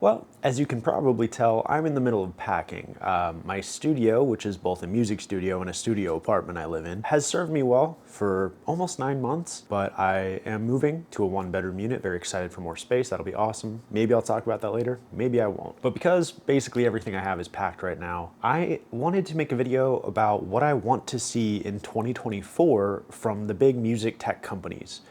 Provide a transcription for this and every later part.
Well, as you can probably tell, I'm in the middle of packing. My studio, which is both a music studio and a studio apartment I live in, has served me well for almost 9 months, but I am moving to a one-bedroom unit. Very excited for more space. That'll be awesome. Maybe I'll talk about that later. Maybe I won't. But because basically everything I have is packed right now, I wanted to make a video about what I want to see in 2024 from the big music tech companies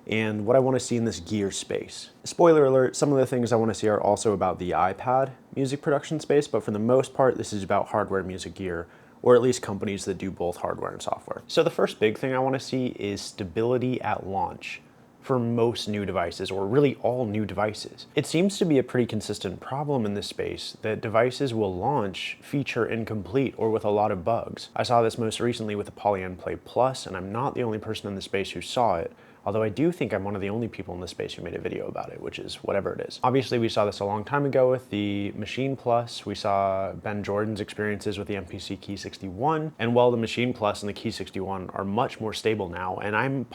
and what I want to see in this gear space. Spoiler alert, some of the things I want to see are also about the iPad music production space, but for the most part, this is about hardware music gear, or at least companies that do both hardware and software. So the first big thing I want to see is stability at launch for most new devices, or really all new devices. It seems to be a pretty consistent problem in this space that devices will launch feature incomplete or with a lot of bugs. I saw this most recently with the Polyend Play Plus, and I'm not the only person in the space who saw it, although I do think I'm one of the only people in the space who made a video about it, which is whatever it is. Obviously, we saw this a long time ago with the Machine Plus. We saw Ben Jordan's experiences with the MPC Key 61, and while the Machine Plus and the Key 61 are much more stable now, and I'm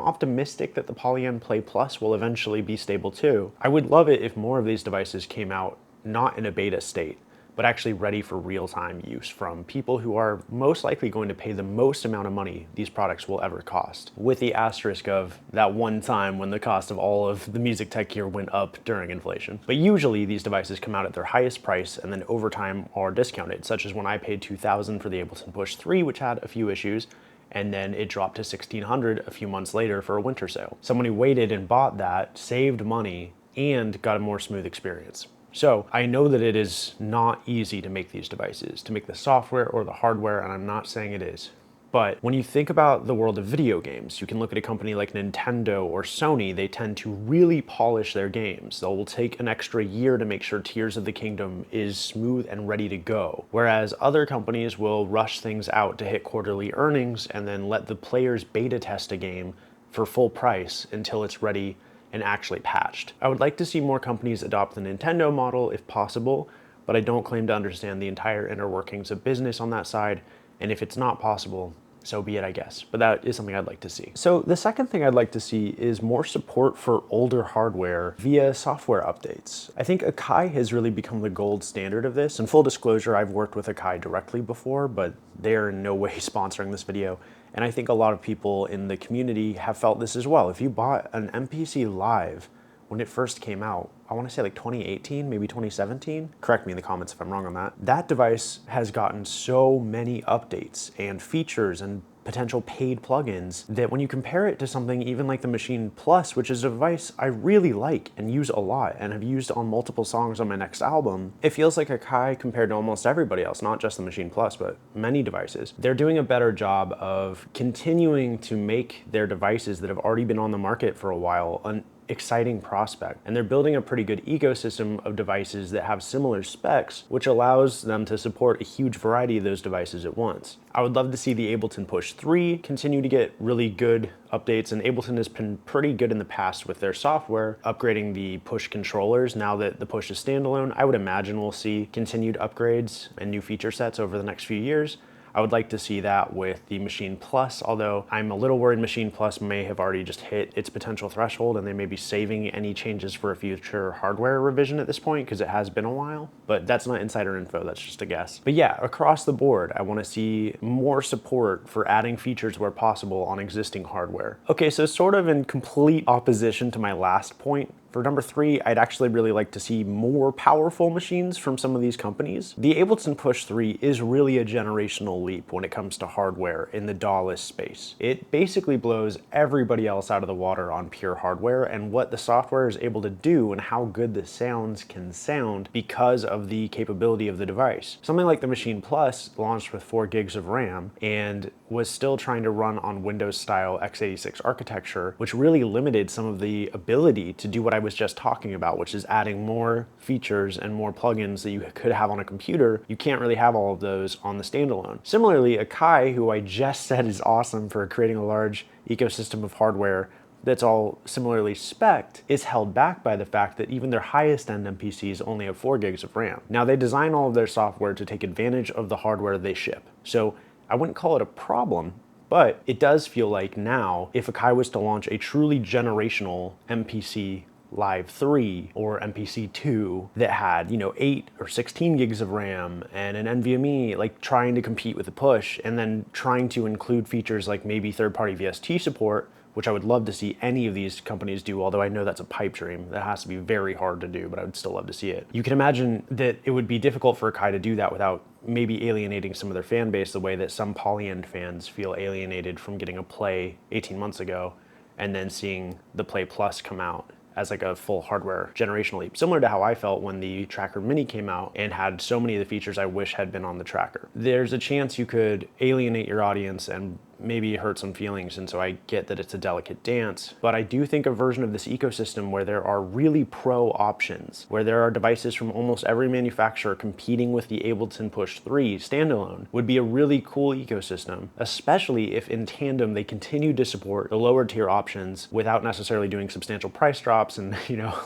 optimistic that the Polyend Play Plus will eventually be stable too. I would love it if more of these devices came out not in a beta state, but actually ready for real-time use from people who are most likely going to pay the most amount of money these products will ever cost, with the asterisk of that one time when the cost of all of the music tech gear went up during inflation. But usually these devices come out at their highest price and then over time are discounted, such as when I paid $2,000 for the Ableton Push 3, which had a few issues, and then it dropped to $1,600 a few months later for a winter sale. Someone who waited and bought that saved money and got a more smooth experience. So I know that it is not easy to make these devices, to make the software or the hardware, and I'm not saying it is. But when you think about the world of video games, you can look at a company like Nintendo or Sony. They tend to really polish their games. They'll take an extra year to make sure Tears of the Kingdom is smooth and ready to go. Whereas other companies will rush things out to hit quarterly earnings and then let the players beta test a game for full price until it's ready and actually patched. I would like to see more companies adopt the Nintendo model if possible, but I don't claim to understand the entire inner workings of business on that side, and if it's not possible, so be it, I guess. But that is something I'd like to see. So the second thing I'd like to see is more support for older hardware via software updates. I think Akai has really become the gold standard of this. In full disclosure, I've worked with Akai directly before, but they are in no way sponsoring this video. And I think a lot of people in the community have felt this as well. If you bought an MPC Live when it first came out, I want to say like 2018, maybe 2017. Correct me in the comments if I'm wrong on that. That device has gotten so many updates and features and potential paid plugins that when you compare it to something even like the Machine Plus, which is a device I really like and use a lot and have used on multiple songs on my next album, it feels like Akai compared to almost everybody else, not just the Machine Plus, but many devices. They're doing a better job of continuing to make their devices that have already been on the market for a while an exciting prospect, and they're building a pretty good ecosystem of devices that have similar specs, which allows them to support a huge variety of those devices at once. I would love to see the Ableton Push 3 continue to get really good updates, and Ableton has been pretty good in the past with their software, upgrading the Push controllers. Now that the Push is standalone, I would imagine we'll see continued upgrades and new feature sets over the next few years. I would like to see that with the Machine Plus, although I'm a little worried Machine Plus may have already just hit its potential threshold and they may be saving any changes for a future hardware revision at this point because it has been a while, but that's not insider info, that's just a guess. But yeah, across the board, I want to see more support for adding features where possible on existing hardware. Okay, so sort of in complete opposition to my last point, for number 3, I'd actually really like to see more powerful machines from some of these companies. The Ableton Push 3 is really a generational leap when it comes to hardware in the DAW-less space. It basically blows everybody else out of the water on pure hardware and what the software is able to do and how good the sounds can sound because of the capability of the device. Something like the Machine Plus launched with 4 gigs of RAM and was still trying to run on Windows-style x86 architecture, which really limited some of the ability to do what I was just talking about, which is adding more features and more plugins that you could have on a computer. You can't really have all of those on the standalone. Similarly, Akai, who I just said is awesome for creating a large ecosystem of hardware that's all similarly spec'd, is held back by the fact that even their highest end MPCs only have 4 gigs of RAM. Now, they design all of their software to take advantage of the hardware they ship. So I wouldn't call it a problem, but it does feel like now, if Akai was to launch a truly generational MPC Live 3 or MPC 2 that had, 8 or 16 gigs of RAM and an NVMe, like trying to compete with the push, and then trying to include features like maybe third-party VST support, which I would love to see any of these companies do, although I know that's a pipe dream. That has to be very hard to do, but I would still love to see it. You can imagine that it would be difficult for Akai to do that without maybe alienating some of their fan base the way that some Polyend fans feel alienated from getting a Play 18 months ago and then seeing the Play Plus come out as like a full hardware generational leap, similar to how I felt when the Tracker Mini came out and had so many of the features I wish had been on the Tracker. There's a chance you could alienate your audience and maybe hurt some feelings, and so I get that it's a delicate dance, but I do think a version of this ecosystem where there are really pro options, where there are devices from almost every manufacturer competing with the Ableton Push 3 standalone, would be a really cool ecosystem, especially if in tandem they continue to support the lower tier options without necessarily doing substantial price drops and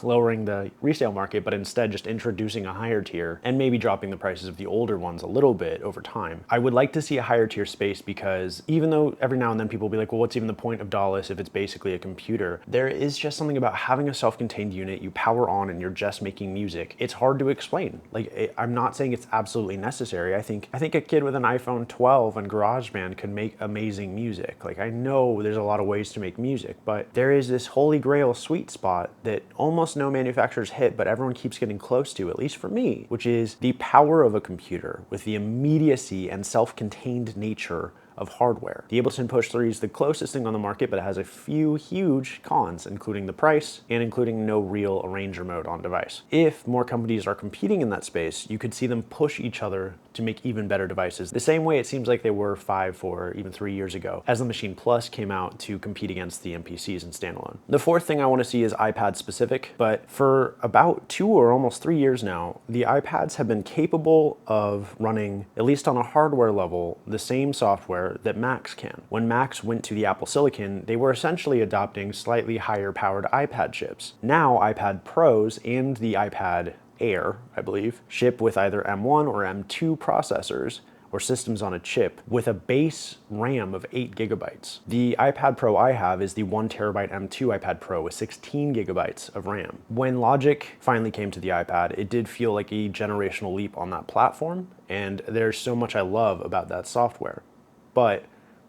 lowering the resale market, but instead just introducing a higher tier and maybe dropping the prices of the older ones a little bit over time. I would like to see a higher tier space because even though every now and then people will be like, well, what's even the point of DAWless if it's basically a computer? There is just something about having a self-contained unit you power on and you're just making music. It's hard to explain. Like, I'm not saying it's absolutely necessary. I think a kid with an iPhone 12 and GarageBand could make amazing music. Like, I know there's a lot of ways to make music, but there is this holy grail sweet spot that almost no manufacturers hit, but everyone keeps getting close to, at least for me, which is the power of a computer with the immediacy and self-contained nature of hardware. The Ableton Push 3 is the closest thing on the market, but it has a few huge cons, including the price and including no real arranger mode on device. If more companies are competing in that space, you could see them push each other to make even better devices, the same way it seems like they were 5, 4, even 3 years ago, as the Machine Plus came out to compete against the MPCs and standalone. The fourth thing I want to see is iPad specific, but for about 2 or almost 3 years now, the iPads have been capable of running, at least on a hardware level, the same software that Macs can. When Macs went to the Apple Silicon, they were essentially adopting slightly higher powered iPad chips. Now iPad Pros and the iPad Air, I believe, ship with either M1 or M2 processors or systems on a chip with a base RAM of 8 gigabytes. The iPad Pro I have is the 1 terabyte M2 iPad Pro with 16 gigabytes of RAM. When Logic finally came to the iPad, it did feel like a generational leap on that platform, and there's so much I love about that software. But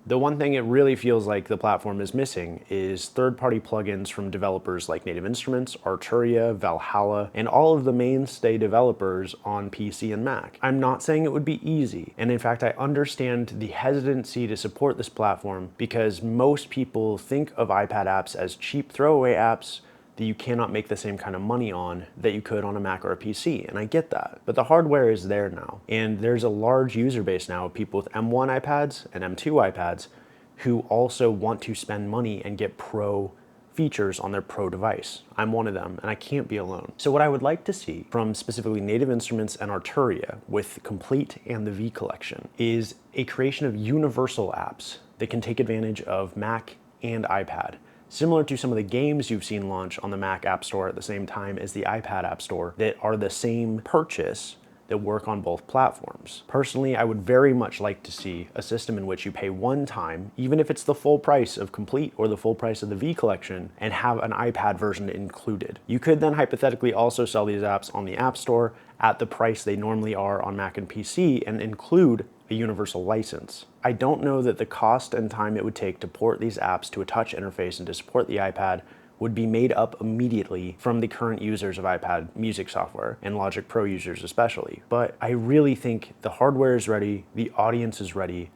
the one thing it really feels like the platform is missing is third-party plugins from developers like Native Instruments, Arturia, Valhalla, and all of the mainstay developers on PC and Mac. I'm not saying it would be easy, and in fact I understand the hesitancy to support this platform because most people think of iPad apps as cheap throwaway apps that you cannot make the same kind of money on that you could on a Mac or a PC, and I get that. But the hardware is there now, and there's a large user base now of people with M1 iPads and M2 iPads who also want to spend money and get pro features on their pro device. I'm one of them, and I can't be alone. So what I would like to see from specifically Native Instruments and Arturia with Komplete and the V Collection is a creation of universal apps that can take advantage of Mac and iPad, similar to some of the games you've seen launch on the Mac App Store at the same time as the iPad App Store that are the same purchase that work on both platforms. Personally, I would very much like to see a system in which you pay one time, even if it's the full price of Komplete or the full price of the V Collection, and have an iPad version included. You could then hypothetically also sell these apps on the App Store at the price they normally are on Mac and PC and include a universal license. I don't know that the cost and time it would take to port these apps to a touch interface and to support the iPad would be made up immediately from the current users of iPad music software and Logic Pro users especially. But I really think the hardware is ready, the audience is ready,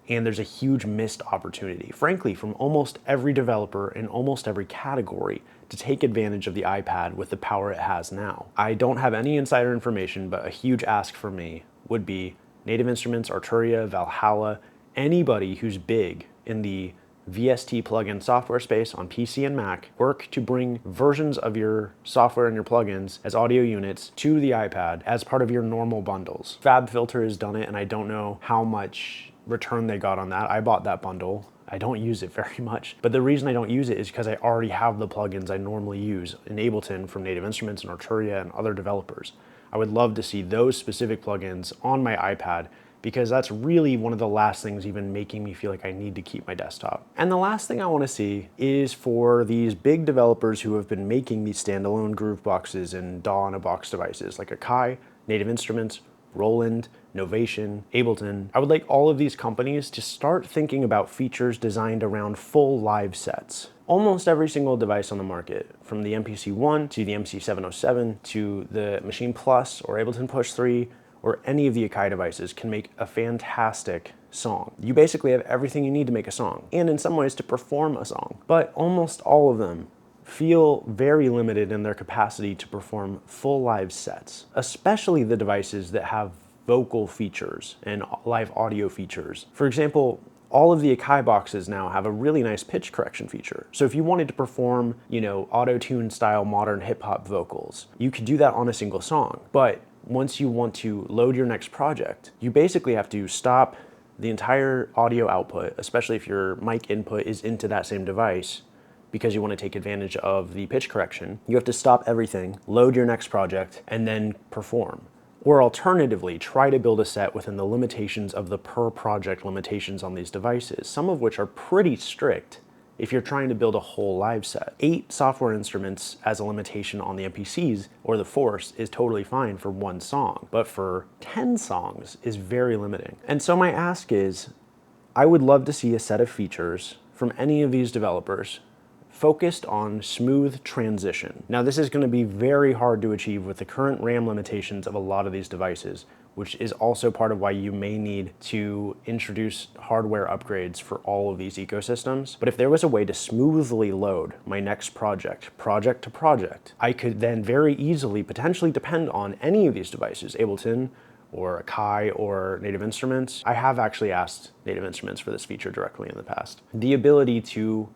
and there's a huge missed opportunity, frankly, from almost every developer in almost every category to take advantage of the iPad with the power it has now. I don't have any insider information, but a huge ask for me would be Native Instruments, Arturia, Valhalla, anybody who's big in the VST plugin software space on PC and Mac, work to bring versions of your software and your plugins as audio units to the iPad as part of your normal bundles. FabFilter has done it, and I don't know how much return they got on that. I bought that bundle. I don't use it very much, but the reason I don't use it is because I already have the plugins I normally use in Ableton from Native Instruments and Arturia and other developers. I would love to see those specific plugins on my iPad because that's really one of the last things even making me feel like I need to keep my desktop. And the last thing I want to see is for these big developers who have been making these standalone Grooveboxes and DAW-in-a-box devices like Akai, Native Instruments, Roland, Novation, Ableton. I would like all of these companies to start thinking about features designed around full live sets. Almost every single device on the market, from the MPC-1 to the MC707 to the Machine Plus or Ableton Push 3 or any of the Akai devices, can make a fantastic song. You basically have everything you need to make a song, and in some ways to perform a song. But almost all of them feel very limited in their capacity to perform full live sets, especially the devices that have vocal features and live audio features. For example, all of the Akai boxes now have a really nice pitch correction feature. So if you wanted to perform, auto-tune style modern hip hop vocals, you could do that on a single song. But once you want to load your next project, you basically have to stop the entire audio output, especially if your mic input is into that same device, because you want to take advantage of the pitch correction. You have to stop everything, load your next project, and then perform. Or alternatively, try to build a set within the limitations of the per project limitations on these devices, some of which are pretty strict if you're trying to build a whole live set. 8 software instruments as a limitation on the MPCs or the Force is totally fine for one song, but for 10 songs is very limiting. And so my ask is, I would love to see a set of features from any of these developers focused on smooth transition. Now, this is going to be very hard to achieve with the current RAM limitations of a lot of these devices, which is also part of why you may need to introduce hardware upgrades for all of these ecosystems. But if there was a way to smoothly load my next project to project, I could then very easily potentially depend on any of these devices, Ableton, or Akai, or Native Instruments. I have actually asked Native Instruments for this feature directly in the past. The ability to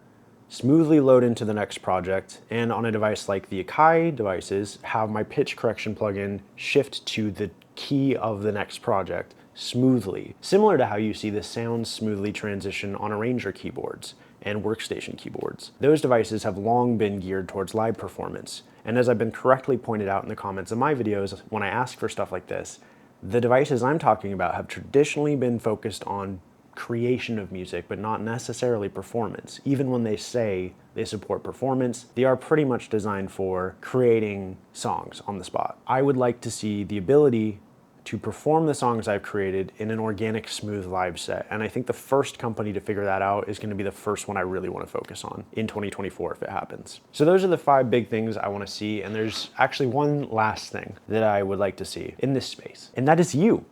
smoothly load into the next project, and on a device like the Akai devices, have my pitch correction plugin shift to the key of the next project smoothly, similar to how you see the sound smoothly transition on Arranger keyboards and workstation keyboards. Those devices have long been geared towards live performance, and as I've been correctly pointed out in the comments of my videos when I ask for stuff like this, the devices I'm talking about have traditionally been focused on creation of music, but not necessarily performance. Even when they say they support performance, they are pretty much designed for creating songs on the spot. I would like to see the ability to perform the songs I've created in an organic, smooth live set. And I think the first company to figure that out is going to be the first one I really want to focus on in 2024 if it happens. So those are the 5 big things I want to see. And there's actually one last thing that I would like to see in this space, and that is you.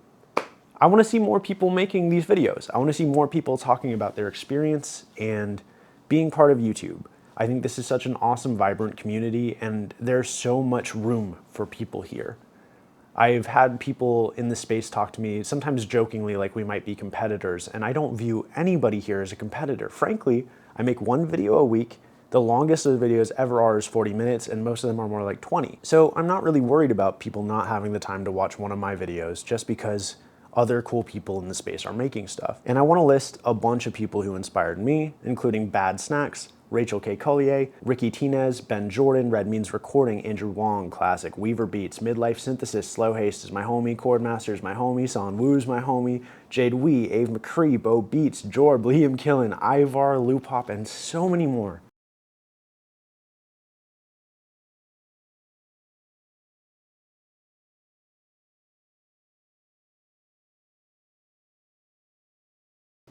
I want to see more people making these videos. I want to see more people talking about their experience and being part of YouTube. I think this is such an awesome, vibrant community, and there's so much room for people here. I've had people in this space talk to me, sometimes jokingly, like we might be competitors, and I don't view anybody here as a competitor. Frankly, I make 1 video a week. The longest of the videos ever are is 40 minutes, and most of them are more like 20. So I'm not really worried about people not having the time to watch one of my videos just because other cool people in the space are making stuff. And I want to list a bunch of people who inspired me, including Bad Snacks, Rachel K. Collier, Ricky Tinez, Ben Jordan, Red Means Recording, Andrew Wong, Classic, Weaver Beats, Midlife Synthesis, Slow Haste is my homie, Chordmaster is my homie, Son Woo's my homie, Jade Wee, Ave McCree, Bo Beats, Jorb, Liam Killen, Ivar, Loopop, and so many more.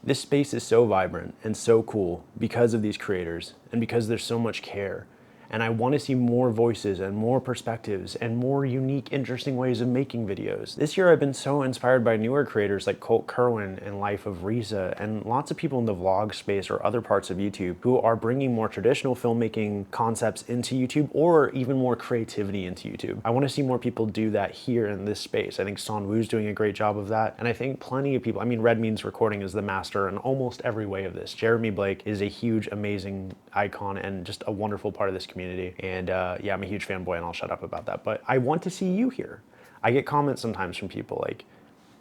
This space is so vibrant and so cool because of these creators and because there's so much care. And I want to see more voices and more perspectives and more unique, interesting ways of making videos. This year I've been so inspired by newer creators like Colt Kerwin and Life of Riza, and lots of people in the vlog space or other parts of YouTube who are bringing more traditional filmmaking concepts into YouTube, or even more creativity into YouTube. I want to see more people do that here in this space. I think Son Woo's doing a great job of that, and I think plenty of people, I mean, Red Means Recording is the master in almost every way of this. Jeremy Blake is a huge, amazing icon and just a wonderful part of this community. And yeah, I'm a huge fanboy and I'll shut up about that, but I want to see you here. I get comments sometimes from people like,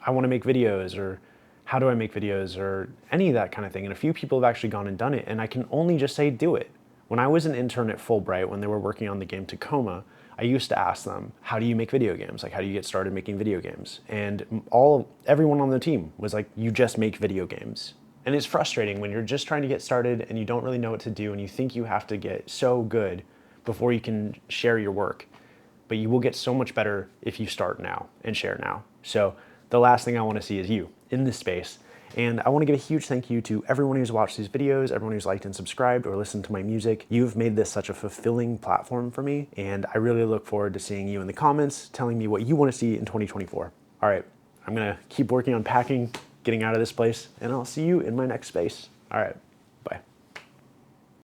I want to make videos, or how do I make videos, or any of that kind of thing. And a few people have actually gone and done it, and I can only just say, do it. When I was an intern at Fulbright, when they were working on the game Tacoma, I used to ask them, how do you make video games? Like, how do you get started making video games? And everyone on the team was like, you just make video games. And it's frustrating when you're just trying to get started and you don't really know what to do and you think you have to get so good before you can share your work. But you will get so much better if you start now and share now. So the last thing I want to see is you in this space. And I want to give a huge thank you to everyone who's watched these videos, everyone who's liked and subscribed or listened to my music. You've made this such a fulfilling platform for me, and I really look forward to seeing you in the comments, telling me what you want to see in 2024. All right, I'm gonna keep working on packing, getting out of this place, and I'll see you in my next space. All right.